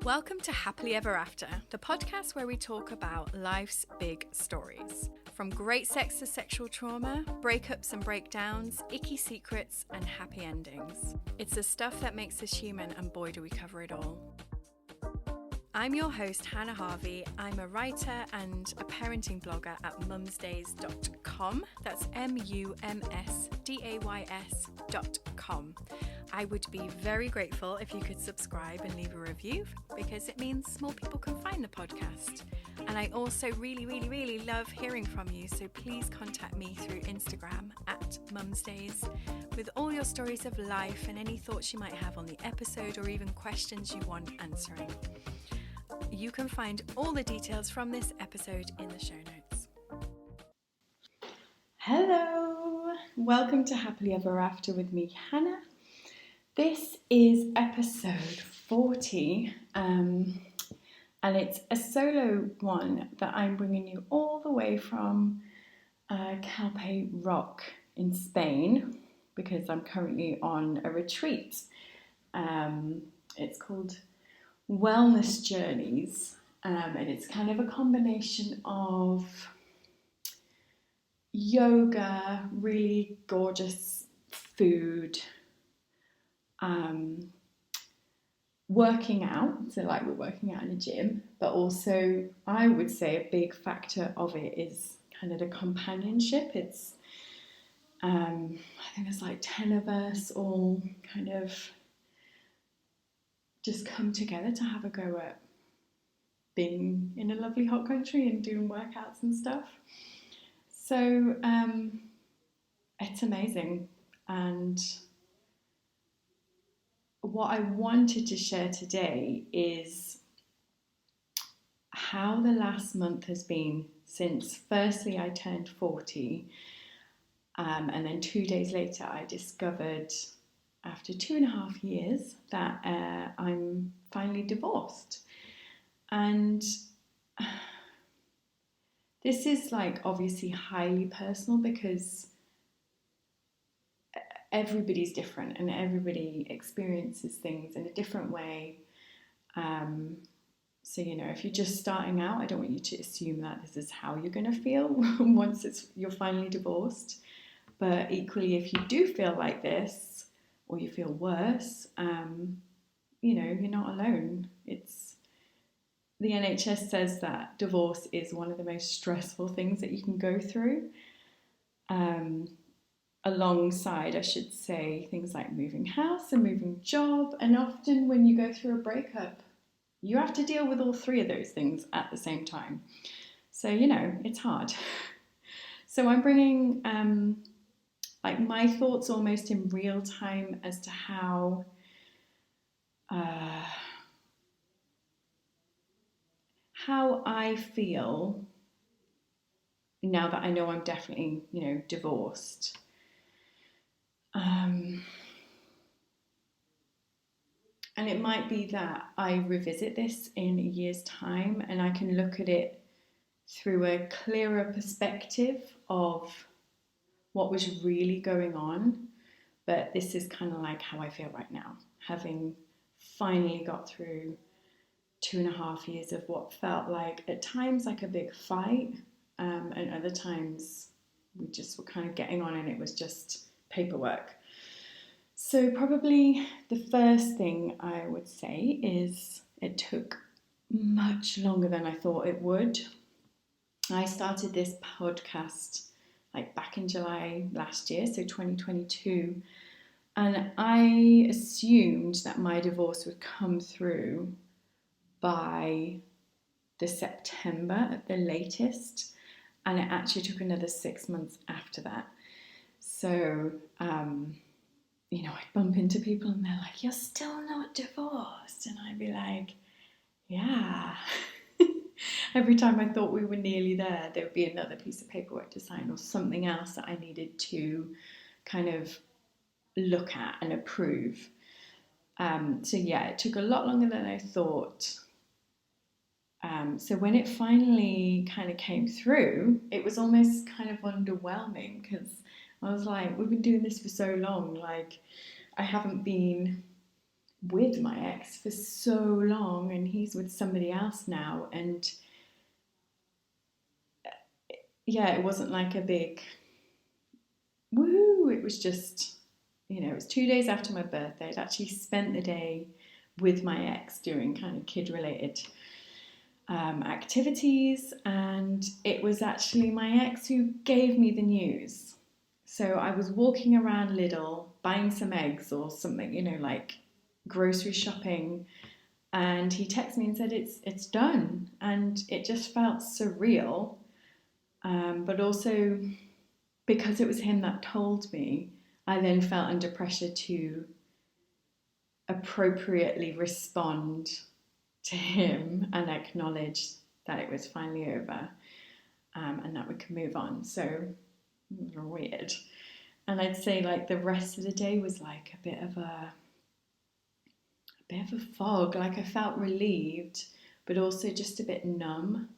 Welcome to Happily Ever After, the podcast where we talk about life's big stories. From great sex to sexual trauma, breakups and breakdowns, icky secrets and happy endings. It's the stuff that makes us human, and boy do we cover it all. I'm your host, Hannah Harvey. I'm a writer and a parenting blogger at mumsdays.com. That's mumsdays.com. I would be very grateful if you could subscribe and leave a review, because it means more people can find the podcast. And I also really love hearing from you, so please contact me through Instagram at mumsdays with all your stories of life and any thoughts you might have on the episode or even questions you want answering. You can find all the details from this episode in the show notes. Hello, welcome to Happily Ever After with me, Hannah. This is episode 40, and it's a solo one that I'm bringing you all the way from Calpe Rock in Spain, because I'm currently on a retreat. It's called Wellness Journeys, and it's kind of a combination of yoga, really gorgeous food, working out, so like we're working out in a gym, but also I would say a big factor of it is kind of the companionship. It's I think there's like 10 of us all kind of just come together to have a go at being in a lovely hot country and doing workouts and stuff. So it's amazing. And what I wanted to share today is how the last month has been since firstly I turned 40, and then 2 days later I discovered, after 2.5 years, that I'm finally divorced. And this is like obviously highly personal because everybody's different and everybody experiences things in a different way. So, you know, if you're just starting out, I don't want you to assume that this is how you're going to feel once you're finally divorced. But equally, if you do feel like this, or you feel worse, you know, you're not alone. The NHS says that divorce is one of the most stressful things that you can go through. Alongside, I should say, things like moving house and moving job. And often when you go through a breakup, you have to deal with all three of those things at the same time. So, you know, it's hard. So I'm bringing like my thoughts almost in real time as to how I feel now that I know I'm definitely, you know, divorced. And it might be that I revisit this in a year's time and I can look at it through a clearer perspective of what was really going on. But this is kind of like how I feel right now, having finally got through 2.5 years of what felt like at times like a big fight, and other times we just were kind of getting on and it was just paperwork. So probably the first thing I would say is it took much longer than I thought it would. I started this podcast like back in July last year, so 2022, and I assumed that my divorce would come through by the September at the latest, and it actually took another 6 months after that. So you know, I'd bump into people and they're like, "You're still not divorced?" And I'd be like, "Yeah." Every time I thought we were nearly there, there would be another piece of paperwork to sign or something else that I needed to kind of look at and approve. So yeah, it took a lot longer than I thought. So when it finally kind of came through, it was almost kind of underwhelming because I was like, we've been doing this for so long. Like, I haven't been with my ex for so long, and he's with somebody else now. And yeah, it wasn't like a big woo. It was just, it was 2 days after my birthday. I'd actually spent the day with my ex doing kind of kid related activities, and it was actually my ex who gave me the news. So I was walking around Lidl buying some eggs or something, like grocery shopping, and he texted me and said it's done, and it just felt surreal, but also because it was him that told me, I then felt under pressure to appropriately respond to him and acknowledge that it was finally over, and that we could move on. So weird. And I'd say like the rest of the day was like a bit of a fog. Like I felt relieved, but also just a bit numb.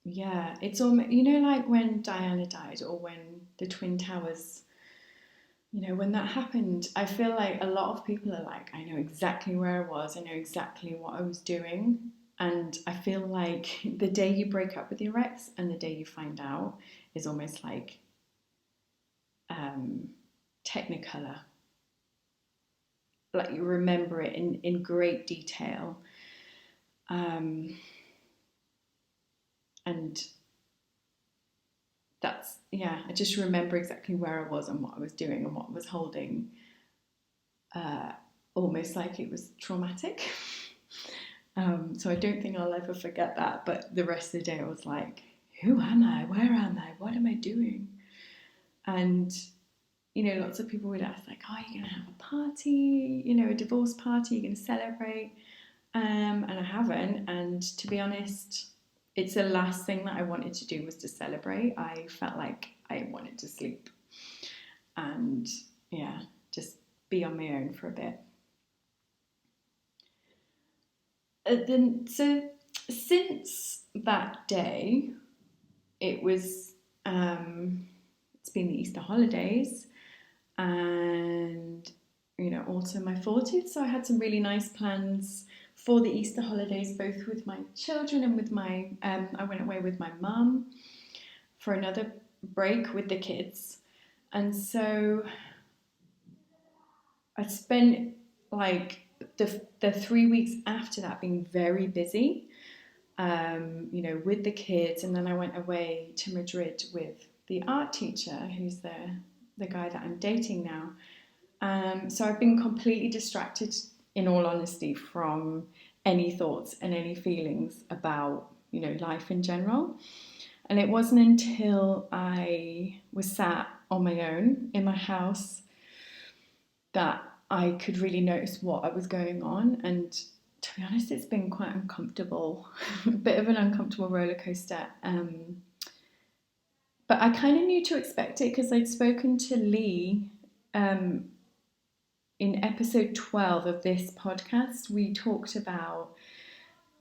Yeah, it's almost, like when Diana died or when the Twin Towers, when that happened, I feel like a lot of people are like, I know exactly where I was, I know exactly what I was doing. And I feel like the day you break up with your ex and the day you find out is almost like Technicolor. Like you remember it in great detail. And that's, yeah, I just remember exactly where I was and what I was doing and what I was holding, almost like it was traumatic. So I don't think I'll ever forget that. But the rest of the day I was like, who am I? Where am I? What am I doing? And, lots of people would ask like, oh, are you going to have a party? A divorce party? You're going to celebrate? And I haven't. And to be honest, it's the last thing that I wanted to do was to celebrate. I felt like I wanted to sleep and, yeah, just be on my own for a bit. So since that day, it was it's been the Easter holidays, and also my 40th. So I had some really nice plans for the Easter holidays, both with my children and with my. I went away with my mum for another break with the kids, and so I spent like the 3 weeks after that being very busy, with the kids, and then I went away to Madrid with the art teacher, who's the guy that I'm dating now. So I've been completely distracted, in all honesty, from any thoughts and any feelings about, life in general. And it wasn't until I was sat on my own in my house that I could really notice what I was going on. And to be honest, it's been quite uncomfortable, a bit of an uncomfortable roller coaster. But I kind of knew to expect it because I'd spoken to Lee in episode 12 of this podcast. We talked about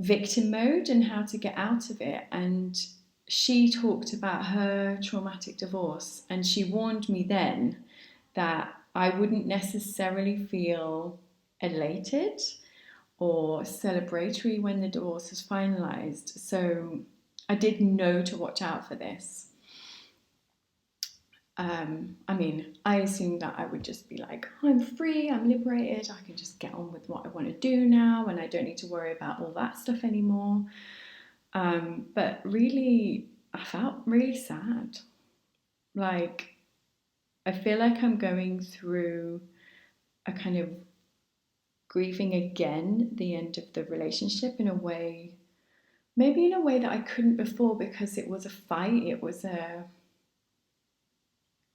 victim mode and how to get out of it. And she talked about her traumatic divorce. And she warned me then that I wouldn't necessarily feel elated or celebratory when the divorce was finalised. So I did know to watch out for this. I assumed that I would just be like, oh, I'm free, I'm liberated, I can just get on with what I want to do now, and I don't need to worry about all that stuff anymore. But really, I felt really sad. Like, I feel like I'm going through a kind of grieving again the end of the relationship in a way, maybe in a way that I couldn't before, because it was a fight. It was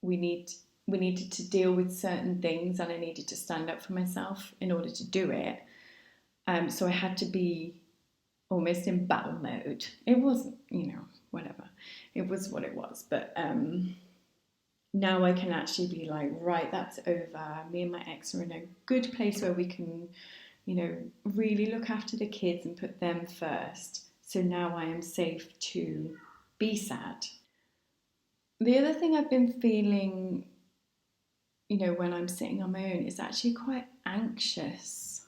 we needed to deal with certain things, and I needed to stand up for myself in order to do it. So I had to be almost in battle mode. It wasn't, whatever. It was what it was. But now I can actually be like, right, that's over. Me and my ex are in a good place where we can, really look after the kids and put them first. So now I am safe to be sad. The other thing I've been feeling when I'm sitting on my own, is actually quite anxious,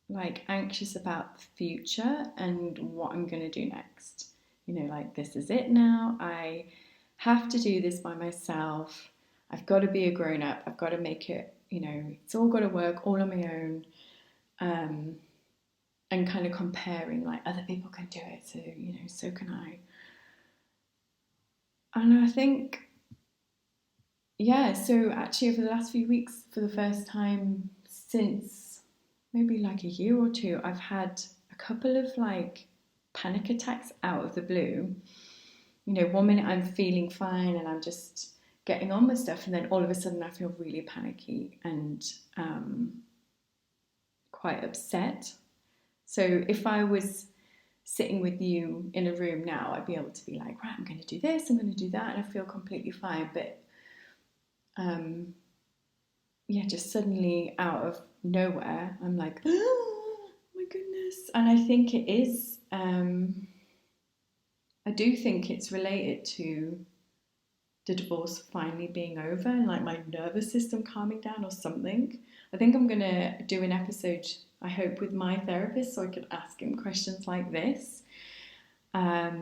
like anxious about the future and what I'm going to do next. Like, this is it now. I have to do this by myself. I've got to be a grown up. I've got to make it, it's all got to work all on my own. And kind of comparing, like, other people can do it, so, so can I. And I think, yeah, so actually over the last few weeks, for the first time since maybe like a year or two, I've had a couple of like panic attacks out of the blue. 1 minute I'm feeling fine and I'm just getting on with stuff, and then all of a sudden I feel really panicky and quite upset. So if I was sitting with you in a room now, I'd be able to be like, right, I'm going to do this, I'm going to do that, and I feel completely fine. But yeah, just suddenly out of nowhere, I'm like, oh my goodness. And I think it is, I do think it's related to the divorce finally being over and like my nervous system calming down or something. I think I'm going to do an episode, I hope, with my therapist so I could ask him questions like this. But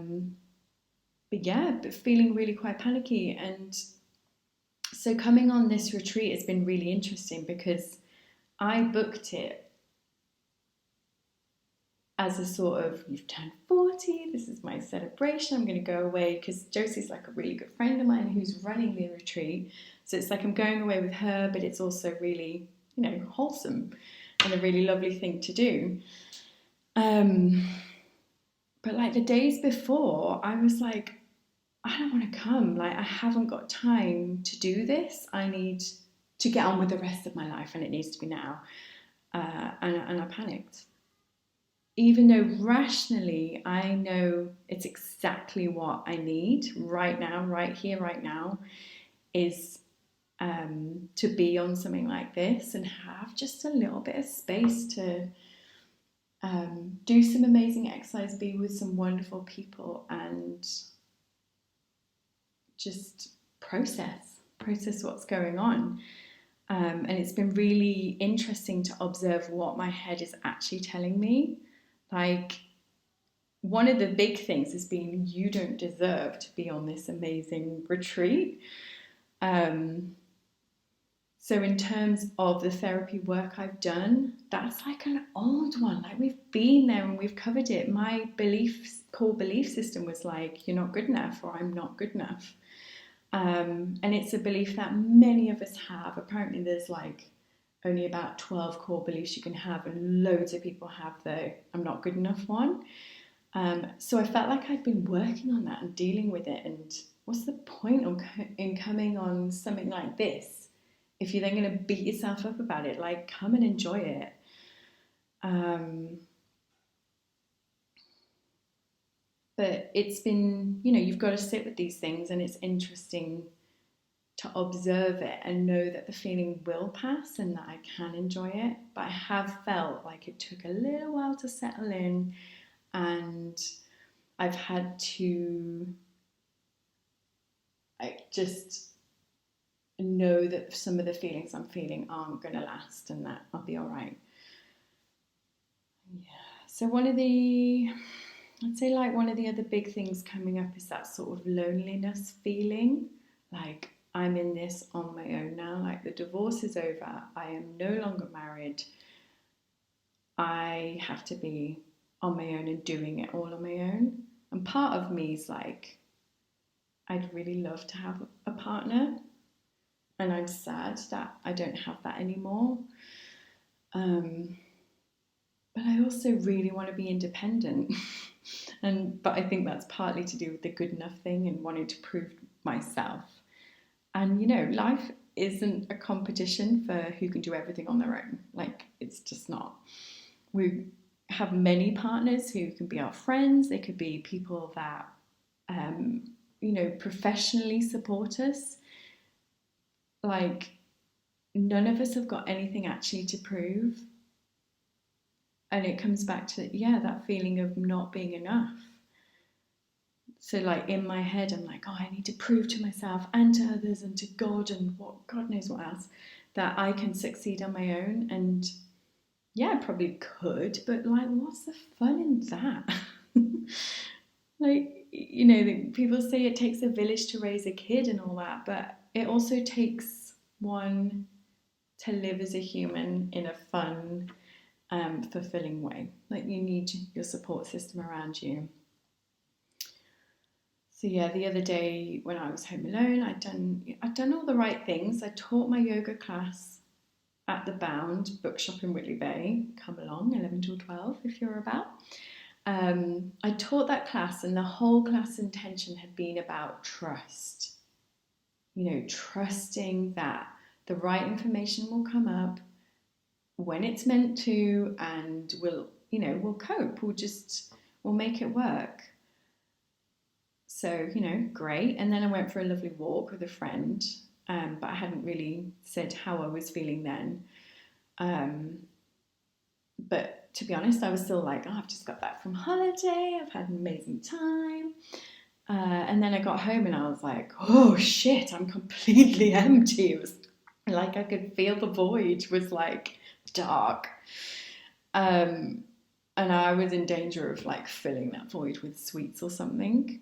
feeling really quite panicky. And so coming on this retreat has been really interesting because I booked it as a sort of, you've turned 40, this is my celebration, I'm going to go away, because Josie's like a really good friend of mine who's running the retreat. So it's like I'm going away with her, but it's also really, wholesome and a really lovely thing to do. But like the days before, I was like, I don't want to come. Like, I haven't got time to do this. I need to get on with the rest of my life, and it needs to be now. And I panicked. Even though rationally I know it's exactly what I need right now, right here, right now, is to be on something like this and have just a little bit of space to do some amazing exercise, be with some wonderful people, and just process what's going on. And it's been really interesting to observe what my head is actually telling me. Like, one of the big things has been, you don't deserve to be on this amazing retreat. So in terms of the therapy work I've done, that's like an old one. Like, we've been there and we've covered it. My core belief system was like, you're not good enough, or I'm not good enough. And it's a belief that many of us have. Apparently there's like only about 12 core beliefs you can have, and loads of people have the I'm not good enough one. So I felt like I'd been working on that and dealing with it, and what's the point in coming on something like this if you're then going to beat yourself up about it? Like, come and enjoy it. But it's been, you've got to sit with these things, and it's interesting to observe it and know that the feeling will pass and that I can enjoy it. But I have felt like it took a little while to settle in, and I've had to just know that some of the feelings I'm feeling aren't going to last, and that I'll be all right. Yeah. So one of the other big things coming up is that sort of loneliness feeling. Like, I'm in this on my own now. Like, the divorce is over. I am no longer married. I have to be on my own and doing it all on my own. And part of me is like, I'd really love to have a partner. And I'm sad that I don't have that anymore. But I also really want to be independent. But I think that's partly to do with the good enough thing and wanting to prove myself. And, life isn't a competition for who can do everything on their own. Like, it's just not. We have many partners who can be our friends. They could be people that, professionally support us. Like, none of us have got anything actually to prove. And it comes back to, that feeling of not being enough. So like in my head, I'm like, oh, I need to prove to myself and to others and to God and what God knows what else that I can succeed on my own. And yeah, I probably could, but like, what's the fun in that? Like, you know, people say it takes a village to raise a kid and all that, but it also takes one to live as a human in a fun, fulfilling way. Like, you need your support system around you. So yeah, the other day when I was home alone, I'd done all the right things. I taught my yoga class at the Bound bookshop in Whitley Bay. Come along, 11 till 12 if you're about. I taught that class, and the whole class intention had been about trust. You know, trusting that the right information will come up when it's meant to, and we'll cope. We'll make it work. So, great. And then I went for a lovely walk with a friend, but I hadn't really said how I was feeling then. But to be honest, I was still like, oh, I've just got back from holiday. I've had an amazing time. And then I got home and I was like, oh shit, I'm completely empty. It was like I could feel the void was like dark. And I was in danger of like filling that void with sweets or something.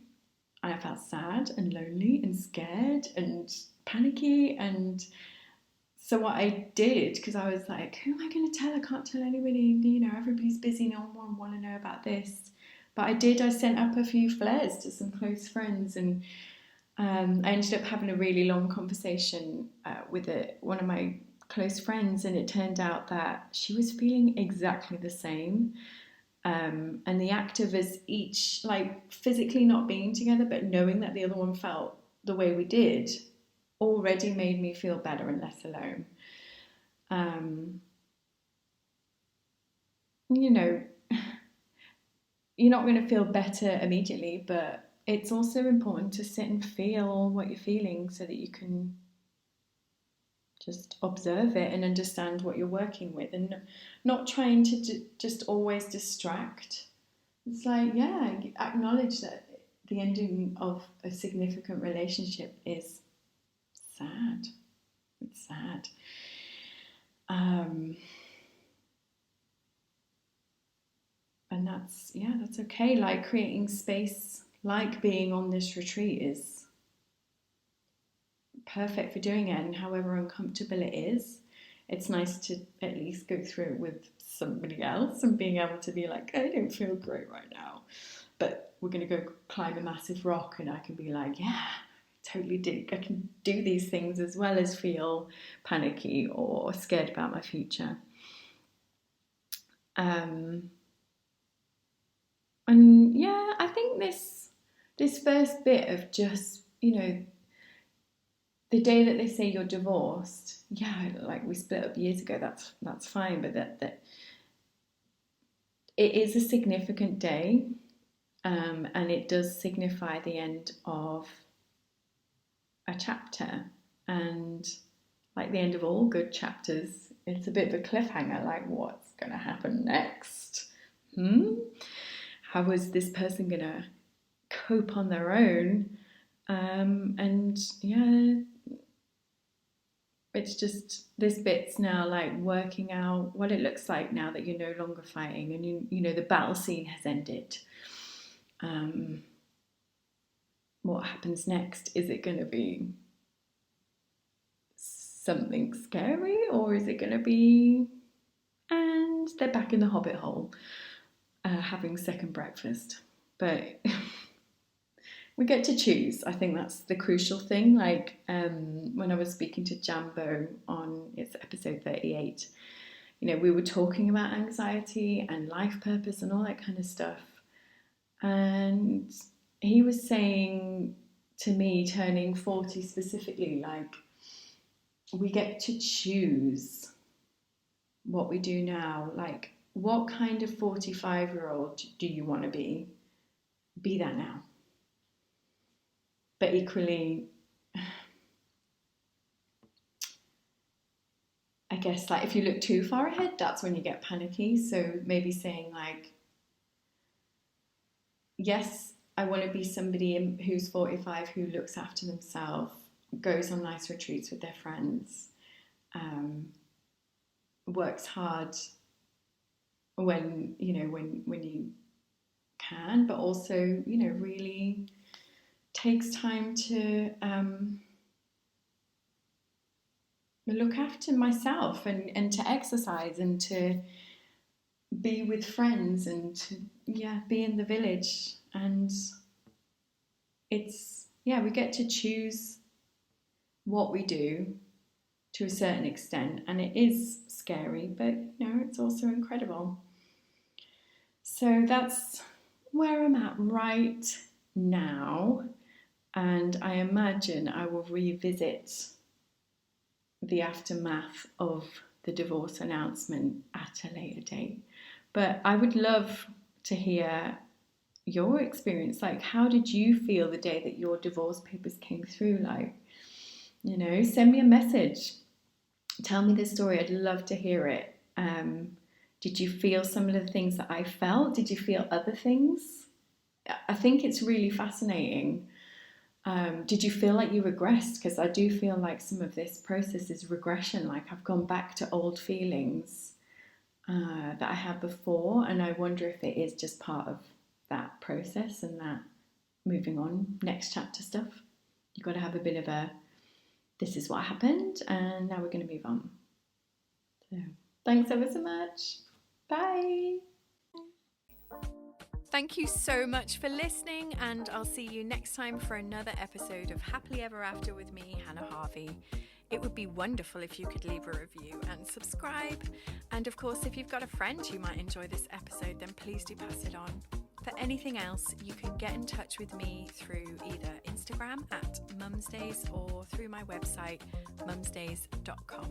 I felt sad and lonely and scared and panicky. And so what I did, because I was like, who am I going to tell? I can't tell anybody. Everybody's busy. No one will want to know about this. But I sent up a few flares to some close friends, and I ended up having a really long conversation with one of my close friends, and it turned out that she was feeling exactly the same. And the act of us each, like, physically not being together, but knowing that the other one felt the way we did, already made me feel better and less alone. You know, you're not going to feel better immediately, but it's also important to sit and feel what you're feeling so that you can just observe it and understand what you're working with, and not trying to just always distract. It's like, yeah, acknowledge that the ending of a significant relationship is sad. It's sad. And that's okay. Like, creating space, like being on this retreat, is perfect for doing it. And however uncomfortable it is, it's nice to at least go through it with somebody else and being able to be like, I don't feel great right now, but we're going to go climb a massive rock, and I can be like, yeah, totally do. I can do these things as well as feel panicky or scared about my future. And yeah, I think this first bit of just, the day that they say you're divorced, yeah, like we split up years ago, that's fine, but that it is a significant day, and it does signify the end of a chapter, and like the end of all good chapters, it's a bit of a cliffhanger, like what's going to happen next? How is this person going to cope on their own? And yeah, it's just, this bit's now like working out what it looks like now that you're no longer fighting, and the battle scene has ended. What happens next? Is it going to be something scary, or is it going to be, and they're back in the hobbit hole, having second breakfast? But we get to choose. I think that's the crucial thing. Like, when I was speaking to Jambo on its episode 38, we were talking about anxiety and life purpose and all that kind of stuff. And he was saying to me, turning 40 specifically, like, we get to choose what we do now. Like, what kind of 45-year-old do you want to be? Be that now. But equally, I guess, like, if you look too far ahead, that's when you get panicky. So maybe saying, like, yes, I want to be somebody who's 45 who looks after themselves, goes on nice retreats with their friends, works hard when you can, but also really takes time to look after myself and to exercise and to be with friends and to be in the village. And it's we get to choose what we do to a certain extent, and it is scary, but it's also incredible. So that's where I'm at right now, and I imagine I will revisit the aftermath of the divorce announcement at a later date. But I would love to hear your experience. Like, how did you feel the day that your divorce papers came through? Like, send me a message. Tell me the story. I'd love to hear it. Did you feel some of the things that I felt? Did you feel other things? I think it's really fascinating. Did you feel like you regressed? Because I do feel like some of this process is regression. Like, I've gone back to old feelings that I had before, and I wonder if it is just part of that process and that moving on, next chapter stuff. You've got to have a bit of a, this is what happened, and now we're going to move on. So, thanks ever so much. Bye. Thank you so much for listening, and I'll see you next time for another episode of Happily Ever After with me, Hannah Harvey. It would be wonderful if you could leave a review and subscribe. And of course, if you've got a friend who might enjoy this episode, then please do pass it on. For anything else, you can get in touch with me through either Instagram @mumsdays or through my website mumsdays.com.